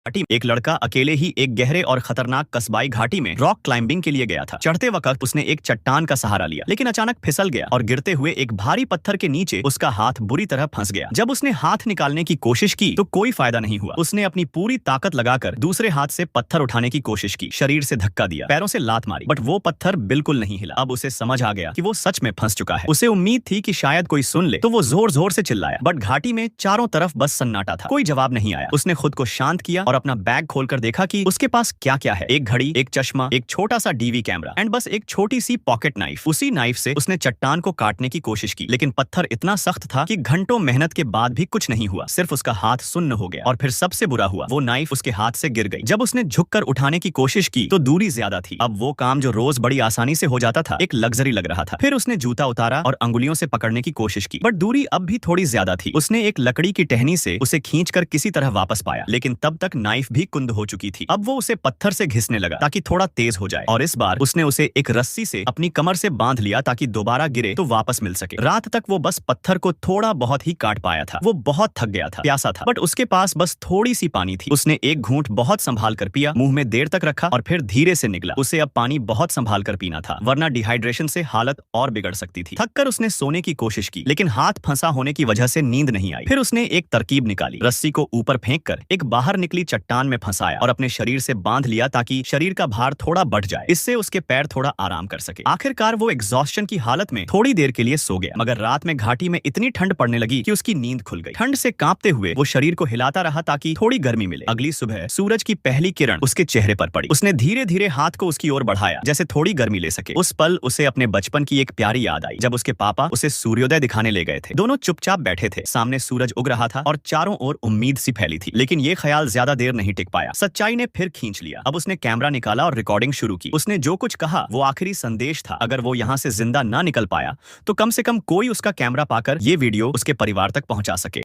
घाटी में एक लड़का अकेले ही एक गहरे और खतरनाक कस्बाई घाटी में रॉक क्लाइंबिंग के लिए गया था। चढ़ते वक्त उसने एक चट्टान का सहारा लिया, लेकिन अचानक फिसल गया और गिरते हुए एक भारी पत्थर के नीचे उसका हाथ बुरी तरह फंस गया। जब उसने हाथ निकालने की कोशिश की तो कोई फायदा नहीं हुआ। उसने अपनी पूरी ताकत लगाकर दूसरे हाथ से पत्थर उठाने की कोशिश की, शरीर से धक्का दिया, पैरों से लात मारी, बट वो पत्थर बिल्कुल नहीं हिला। अब उसे समझ आ गया कि वो सच में फंस चुका है। उसे उम्मीद थी कि शायद कोई सुन ले, तो वो जोर जोर से चिल्लाया, बट घाटी में चारों तरफ बस सन्नाटा था, कोई जवाब नहीं आया। उसने खुद को शांत किया और अपना बैग खोलकर देखा कि उसके पास क्या क्या है। एक घड़ी, एक चश्मा, एक छोटा सा डीवी कैमरा एंड बस एक छोटी सी पॉकेट नाइफ। उसी नाइफ से उसने चट्टान को काटने की कोशिश की, लेकिन पत्थर इतना सख्त था कि घंटों मेहनत के बाद भी कुछ नहीं हुआ। सिर्फ उसका हाथ सुन्न हो गया। और फिर सबसे बुरा हुआ, वो नाइफ उसके हाथ से गिर गई। जब उसने झुककर उठाने की कोशिश की तो दूरी ज्यादा थी। अब वो काम जो रोज बड़ी आसानी से हो जाता था एक लग्जरी लग रहा था। फिर उसने जूता उतारा और अंगुलियों से पकड़ने की कोशिश की, बट दूरी अब भी थोड़ी ज्यादा थी। उसने एक लकड़ी की टहनी से उसे खींचकर किसी तरह वापस पाया, लेकिन तब तक नाइफ भी कुंद हो चुकी थी। अब वो उसे पत्थर से घिसने लगा ताकि थोड़ा तेज हो जाए, और इस बार उसने उसे एक रस्सी से अपनी कमर से बांध लिया ताकि दोबारा गिरे तो वापस मिल सके। रात तक वो बस पत्थर को थोड़ा बहुत ही काट पाया था। वो बहुत थक गया था, प्यासा था, बट उसके पास बस थोड़ी सी पानी थी। उसने एक घूंट बहुत संभाल कर पिया, मुंह में देर तक रखा और फिर धीरे से निगला। उसे अब पानी बहुत संभाल कर पीना था, वरना डिहाइड्रेशन से हालत और बिगड़ सकती थी। थक कर उसने सोने की कोशिश की, लेकिन हाथ फंसा होने की वजह से नींद नहीं आई। फिर उसने एक तरकीब निकाली, रस्सी को ऊपर फेंक कर एक बाहर निकली चट्टान में फंसाया और अपने शरीर से बांध लिया ताकि शरीर का भार थोड़ा बढ़ जाए, इससे उसके पैर थोड़ा आराम कर सके। आखिरकार वो एग्जॉस्शन की हालत में थोड़ी देर के लिए सो गया, मगर रात में घाटी में इतनी ठंड पड़ने लगी कि उसकी नींद खुल गई। ठंड से कांपते हुए वो शरीर को हिलाता रहा ताकि थोड़ी गर्मी मिले। अगली सुबह सूरज की पहली किरण उसके चेहरे पर पड़ी। उसने धीरे धीरे हाथ को उसकी ओर बढ़ाया, जैसे थोड़ी गर्मी ले सके। उस पल उसे अपने बचपन की एक प्यारी याद आई, जब उसके पापा उसे सूर्योदय दिखाने ले गए थे। दोनों चुपचाप बैठे थे, सामने सूरज उग रहा था और चारों ओर उम्मीद सी फैली थी। लेकिन ये ख्याल ज्यादा देर नहीं टिक पाया। सच्चाई ने फिर खींच लिया। अब उसने कैमरा निकाला और रिकॉर्डिंग शुरू की। उसने जो कुछ कहा वो आखिरी संदेश था। अगर वो यहाँ से जिंदा ना निकल पाया तो कम से कम कोई उसका कैमरा पाकर ये वीडियो उसके परिवार तक पहुंचा सके।